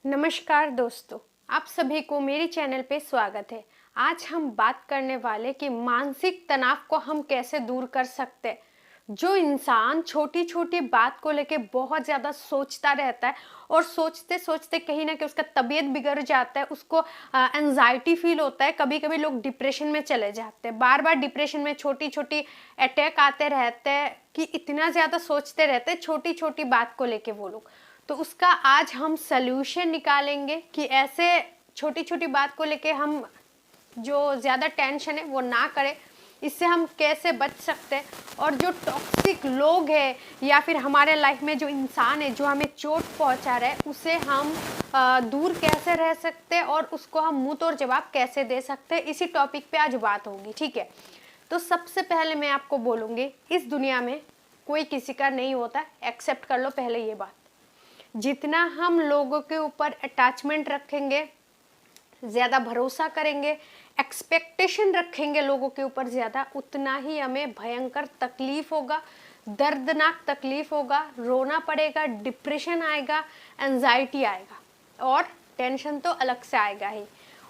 नमस्कार दोस्तों, आप सभी को मेरे चैनल पे स्वागत है। आज हम बात करने वाले कि मानसिक तनाव को हम कैसे दूर कर सकते हैं। जो इंसान छोटी छोटी बात को लेके बहुत ज़्यादा सोचता रहता है और सोचते सोचते कहीं ना कहीं उसका तबीयत बिगड़ जाता है, उसको एंजाइटी फील होता है। कभी कभी लोग डिप्रेशन में चले जाते हैं, बार बार डिप्रेशन में छोटी छोटी अटैक आते रहते हैं कि इतना ज़्यादा सोचते रहते हैं छोटी छोटी बात को लेके वो लोग। तो उसका आज हम सल्यूशन निकालेंगे कि ऐसे छोटी छोटी बात को लेके हम जो ज़्यादा टेंशन है वो ना करें, इससे हम कैसे बच सकते हैं। और जो टॉक्सिक लोग हैं या फिर हमारे लाइफ में जो इंसान है जो हमें चोट पहुंचा रहा है, उसे हम दूर कैसे रह सकते हैं और उसको हम मुंह तोड़ जवाब कैसे दे सकते हैं, इसी टॉपिक पे आज बात होगी। ठीक है, तो सबसे पहले मैं आपको बोलूँगी, इस दुनिया में कोई किसी का नहीं होता, एक्सेप्ट कर लो पहले ये बात। जितना हम लोगों के ऊपर अटैचमेंट रखेंगे, ज़्यादा भरोसा करेंगे, एक्सपेक्टेशन रखेंगे लोगों के ऊपर ज़्यादा, उतना ही हमें भयंकर तकलीफ होगा, दर्दनाक तकलीफ होगा, रोना पड़ेगा, डिप्रेशन आएगा, एंजाइटी आएगा और टेंशन तो अलग से आएगा ही।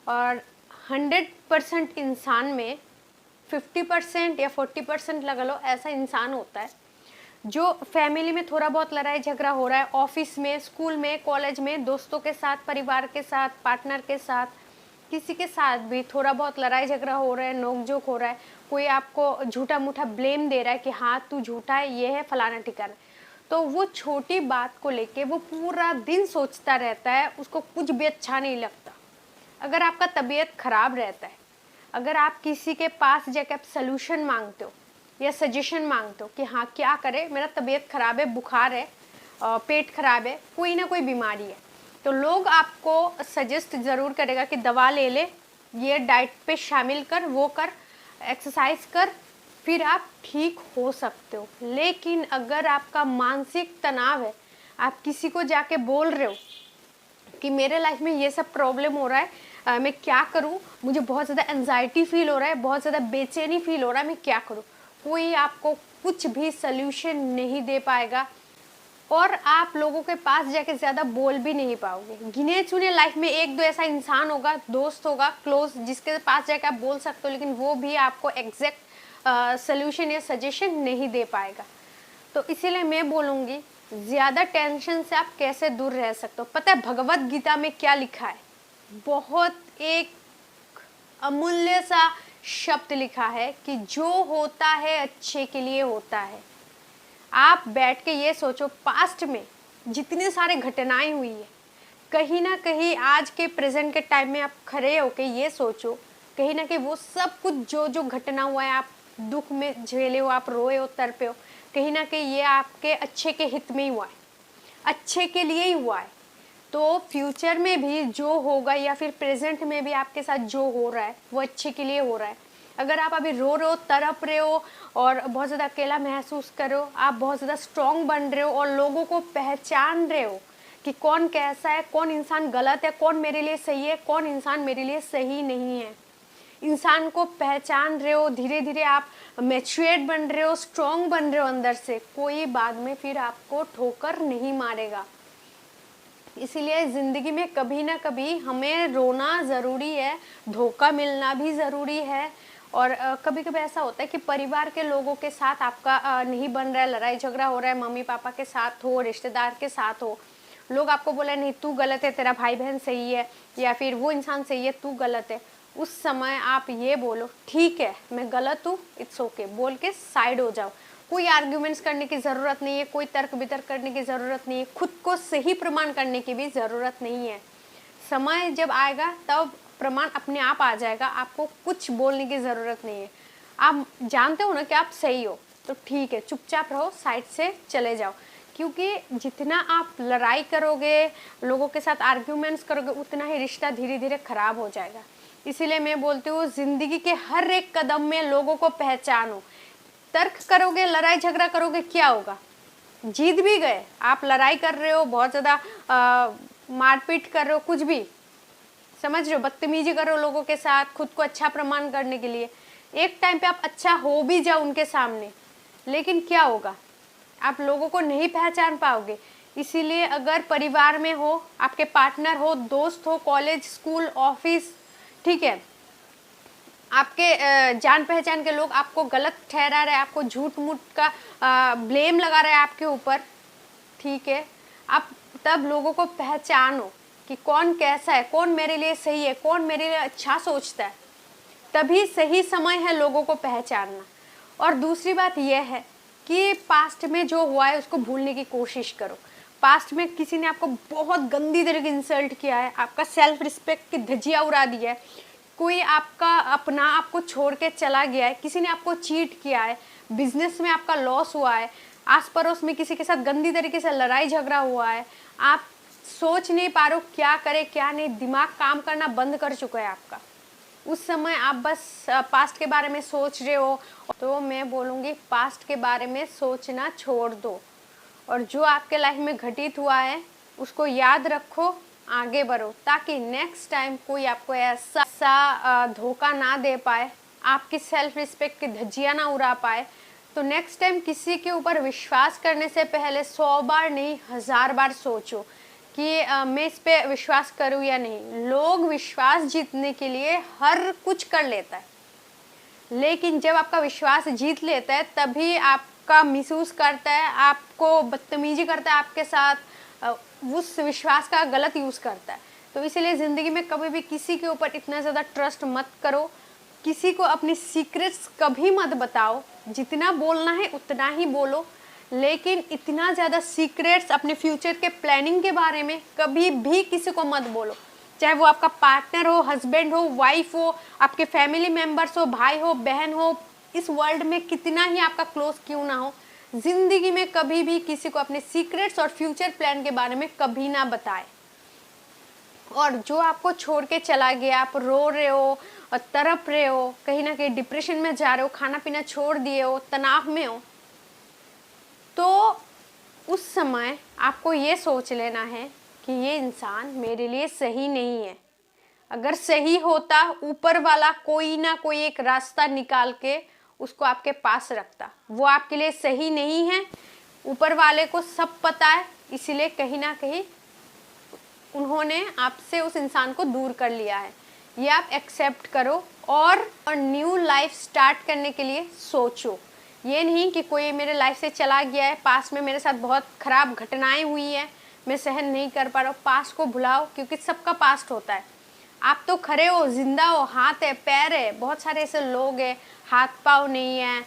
और 100% इंसान में 50% या 40% लगा लो ऐसा इंसान होता है जो फैमिली में थोड़ा बहुत लड़ाई झगड़ा हो रहा है, ऑफिस में, स्कूल में, कॉलेज में, दोस्तों के साथ, परिवार के साथ, पार्टनर के साथ, किसी के साथ भी थोड़ा बहुत लड़ाई झगड़ा हो रहा है, नोकझोंक हो रहा है, कोई आपको झूठा मूठा ब्लेम दे रहा है कि हाँ तू झूठा है, ये है फलाना ठिकाना, तो वो छोटी बात को लेके वो पूरा दिन सोचता रहता है, उसको कुछ भी अच्छा नहीं लगता। अगर आपका तबीयत खराब रहता है, अगर आप किसी के पास जाके आप सल्यूशन मांगते हो या सजेशन मांगते हो कि हाँ क्या करें, मेरा तबीयत खराब है, बुखार है, पेट खराब है, कोई ना कोई बीमारी है, तो लोग आपको सजेस्ट ज़रूर करेगा कि दवा ले ले, ये डाइट पे शामिल कर, वो कर, एक्सरसाइज कर, फिर आप ठीक हो सकते हो। लेकिन अगर आपका मानसिक तनाव है, आप किसी को जाके बोल रहे हो कि मेरे लाइफ में ये सब प्रॉब्लम हो रहा है, मैं क्या करूं, मुझे बहुत ज़्यादा एंजाइटी फील हो रहा है, बहुत ज़्यादा बेचैनी फील हो रहा है, मैं क्या करूं, कोई आपको कुछ भी सल्यूशन नहीं दे पाएगा और आप लोगों के पास जाके ज़्यादा बोल भी नहीं पाओगे। गिने चुने लाइफ में एक दो ऐसा इंसान होगा, दोस्त होगा क्लोज, जिसके पास जाके आप बोल सकते हो, लेकिन वो भी आपको एग्जैक्ट सल्यूशन या सजेशन नहीं दे पाएगा। तो इसीलिए मैं बोलूँगी, ज़्यादा टेंशन से आप कैसे दूर रह सकते हो। पता है भगवत गीता में क्या लिखा है? बहुत एक अमूल्य सा शब्द लिखा है कि जो होता है अच्छे के लिए होता है। आप बैठ के ये सोचो, पास्ट में जितनी सारे घटनाएं हुई है, कहीं ना कहीं आज के प्रेजेंट के टाइम में आप खड़े होके ये सोचो, कहीं ना कहीं वो सब कुछ जो जो घटना हुआ है, आप दुख में झेले हो, आप रोए हो, तड़पे हो, कहीं ना कहीं ये आपके अच्छे के हित में ही हुआ है, अच्छे के लिए ही हुआ है। तो फ्यूचर में भी जो होगा या फिर प्रेजेंट में भी आपके साथ जो हो रहा है वो अच्छे के लिए हो रहा है। अगर आप अभी रो रहे हो, तड़प रहे हो और बहुत ज़्यादा अकेला महसूस कर रहे हो, आप बहुत ज़्यादा स्ट्रॉन्ग बन रहे हो और लोगों को पहचान रहे हो कि कौन कैसा है, कौन इंसान गलत है, कौन मेरे लिए सही है, कौन इंसान मेरे लिए सही नहीं है, इंसान को पहचान रहे हो, धीरे धीरे आप मैच्योर्ड बन रहे हो, स्ट्रॉन्ग बन रहे हो अंदर से, कोई बाद में फिर आपको ठोकर नहीं मारेगा। इसीलिए ज़िंदगी में कभी ना कभी हमें रोना ज़रूरी है, धोखा मिलना भी ज़रूरी है। और कभी कभी ऐसा होता है कि परिवार के लोगों के साथ आपका नहीं बन रहा है, लड़ाई झगड़ा हो रहा है, मम्मी पापा के साथ हो, रिश्तेदार के साथ हो, लोग आपको बोले नहीं तू गलत है, तेरा भाई बहन सही है, या फिर वो इंसान सही है, तू गलत है। उस समय आप ये बोलो, ठीक है मैं गलत हूँ, इट्स ओके, बोल के साइड हो जाओ। कोई आर्ग्यूमेंट्स करने की ज़रूरत नहीं है, कोई तर्क वितर्क करने की ज़रूरत नहीं है, खुद को सही प्रमाण करने की भी ज़रूरत नहीं है। समय जब आएगा तब प्रमाण अपने आप आ जाएगा, आपको कुछ बोलने की ज़रूरत नहीं है। आप जानते हो ना कि आप सही हो, तो ठीक है, चुपचाप रहो, साइड से चले जाओ। क्योंकि जितना आप लड़ाई करोगे, लोगों के साथ आर्ग्यूमेंट्स करोगे, उतना ही रिश्ता धीरे धीरे खराब हो जाएगा। इसीलिए मैं बोलती हूँ, ज़िंदगी के हर एक कदम में लोगों को पहचानो। तर्क करोगे, लड़ाई झगड़ा करोगे, क्या होगा? जीत भी गए, आप लड़ाई कर रहे हो, बहुत ज़्यादा मारपीट कर रहे हो, कुछ भी समझ रहे हो, बदतमीजी कर रहे हो लोगों के साथ, खुद को अच्छा प्रमाण करने के लिए, एक टाइम पे आप अच्छा हो भी जाओ उनके सामने, लेकिन क्या होगा? आप लोगों को नहीं पहचान पाओगे। इसीलिए अगर परिवार में हो, आपके पार्टनर हो, दोस्त हो, कॉलेज, स्कूल, ऑफिस, ठीक है, आपके जान पहचान के लोग आपको गलत ठहरा रहे, आपको झूठ मूठ का ब्लेम लगा रहे हैं आपके ऊपर, ठीक है, आप तब लोगों को पहचानो कि कौन कैसा है, कौन मेरे लिए सही है, कौन मेरे लिए अच्छा सोचता है। तभी सही समय है लोगों को पहचानना। और दूसरी बात यह है कि पास्ट में जो हुआ है उसको भूलने की कोशिश करो। पास्ट में किसी ने आपको बहुत गंदी तरह की इंसल्ट किया है, आपका सेल्फ रिस्पेक्ट की धज्जियां उड़ा दी है, कोई आपका अपना आपको छोड़ के चला गया है, किसी ने आपको चीट किया है, बिजनेस में आपका लॉस हुआ है, आस पड़ोस में किसी के साथ गंदी तरीके से लड़ाई झगड़ा हुआ है, आप सोच नहीं पा रहे हो क्या करे क्या नहीं, दिमाग काम करना बंद कर चुका है आपका, उस समय आप बस पास्ट के बारे में सोच रहे हो, तो मैं बोलूँगी पास्ट के बारे में सोचना छोड़ दो और जो आपके लाइफ में घटित हुआ है उसको याद रखो, आगे बढ़ो, ताकि नेक्स्ट टाइम कोई आपको ऐसा धोखा ना दे पाए, आपकी सेल्फ रिस्पेक्ट की धज्जियां ना उड़ा पाए। तो नेक्स्ट टाइम किसी के ऊपर विश्वास करने से पहले 100 बार नहीं 1000 बार सोचो कि मैं इस पे विश्वास करूँ या नहीं। लोग विश्वास जीतने के लिए हर कुछ कर लेता है, लेकिन जब आपका विश्वास जीत लेता है तभी आपका मिसयूज करता है, आपको बदतमीजी करता है आपके साथ, उस विश्वास का गलत यूज़ करता है। तो इसीलिए ज़िंदगी में कभी भी किसी के ऊपर इतना ज़्यादा ट्रस्ट मत करो, किसी को अपनी सीक्रेट्स कभी मत बताओ, जितना बोलना है उतना ही बोलो, लेकिन इतना ज़्यादा सीक्रेट्स अपने फ्यूचर के प्लानिंग के बारे में कभी भी किसी को मत बोलो, चाहे वो आपका पार्टनर हो, हस्बैंड हो, वाइफ हो, आपके फैमिली मेम्बर्स हो, भाई हो, बहन हो, इस वर्ल्ड में कितना ही आपका क्लोज क्यों ना हो, जिंदगी में कभी भी किसी को अपने सीक्रेट्स और फ्यूचर प्लान के बारे में कभी ना बताए। और जो आपको छोड़ के चला गया, आप रो रहे हो और तड़प रहे हो, कहीं ना कहीं डिप्रेशन में जा रहे हो, खाना पीना छोड़ दिए हो, तनाव में हो, तो उस समय आपको ये सोच लेना है कि ये इंसान मेरे लिए सही नहीं है। अगर सही होता, ऊपर वाला कोई ना कोई एक रास्ता निकाल के उसको आपके पास रखता। वो आपके लिए सही नहीं है, ऊपर वाले को सब पता है, इसीलिए कहीं ना कहीं उन्होंने आपसे उस इंसान को दूर कर लिया है। ये आप एक्सेप्ट करो और न्यू लाइफ स्टार्ट करने के लिए सोचो। ये नहीं कि कोई मेरे लाइफ से चला गया है, पास्ट में मेरे साथ बहुत खराब घटनाएं हुई है, मैं सहन नहीं कर पा रहा हूँ, पास्ट को भुलाओ, क्योंकि सबका पास्ट होता है। आप तो खड़े हो, जिंदा हो, हाथ है, पैर है, बहुत सारे ऐसे लोग हैं हाथ पाँव नहीं है,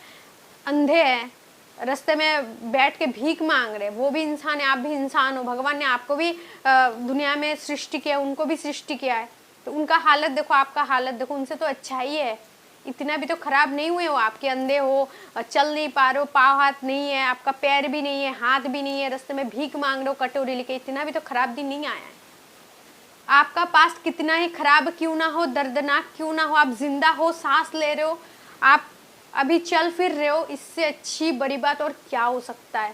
अंधे हैं, रास्ते में बैठ के भीख मांग रहे, वो भी इंसान है, आप भी इंसान हो, भगवान ने आपको भी दुनिया में सृष्टि किया, उनको भी सृष्टि किया है, तो उनका हालत देखो, आपका हालत देखो, उनसे तो अच्छा ही है, इतना भी तो खराब नहीं हुए हो, आपके अंधे हो, चल नहीं पा रहे हो, पाँव हाथ नहीं है, आपका पैर भी नहीं है, हाथ भी नहीं है, रास्ते में भीख मांग रहे हो कटोरी लेके, इतना भी तो खराब दिन नहीं आया है। आपका पास्ट कितना ही खराब क्यों ना हो, दर्दनाक क्यों ना हो, आप जिंदा हो, सांस ले रहे हो, आप अभी चल फिर रहे हो, इससे अच्छी बड़ी बात और क्या हो सकता है।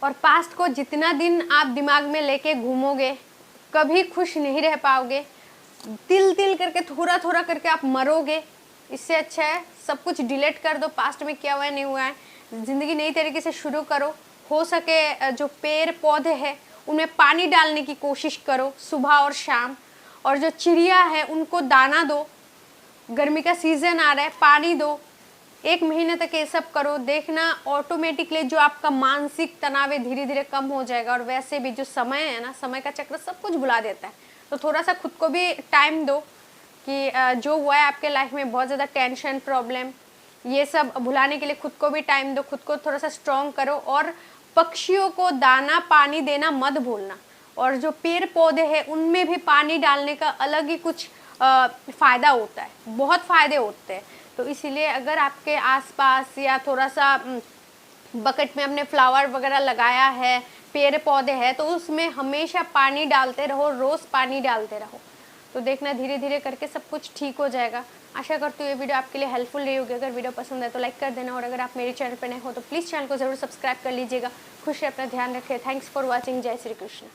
और पास्ट को जितना दिन आप दिमाग में लेके घूमोगे कभी खुश नहीं रह पाओगे, तिल तिल करके थोड़ा थोड़ा करके आप मरोगे। इससे अच्छा है सब कुछ डिलीट कर दो, पास्ट में क्या हुआ है नहीं हुआ है, ज़िंदगी नई तरीके से शुरू करो। हो सके जो पेड़ पौधे हैं उनमें पानी डालने की कोशिश करो सुबह और शाम, और जो चिड़िया है उनको दाना दो, गर्मी का सीज़न आ रहा है, पानी दो, 1 महीने तक ये सब करो, देखना ऑटोमेटिकली जो आपका मानसिक तनाव है धीरे धीरे कम हो जाएगा। और वैसे भी जो समय है ना, समय का चक्र सब कुछ भुला देता है, तो थोड़ा सा खुद को भी टाइम दो कि जो हुआ है आपके लाइफ में बहुत ज़्यादा टेंशन, प्रॉब्लम, ये सब भुलाने के लिए खुद को भी टाइम दो, खुद को थोड़ा सा स्ट्रॉन्ग करो। और पक्षियों को दाना पानी देना मत भूलना, और जो पेड़ पौधे हैं उनमें भी पानी डालने का अलग ही कुछ फ़ायदा होता है, बहुत फ़ायदे होते हैं। तो इसीलिए अगर आपके आसपास या थोड़ा सा बकेट में हमने फ्लावर वगैरह लगाया है, पेड़ पौधे हैं, तो उसमें हमेशा पानी डालते रहो, रोज़ पानी डालते रहो, तो देखना धीरे धीरे करके सब कुछ ठीक हो जाएगा। आशा करती हूँ ये वीडियो आपके लिए हेल्पफुल रही होगी। अगर वीडियो पसंद है तो लाइक कर देना, और अगर आप मेरे चैनल पर नए हो तो प्लीज़ चैनल को ज़रूर सब्सक्राइब कर लीजिएगा। खुश रहे, अपना ध्यान रखें। Thanks for watching. जय श्री कृष्ण।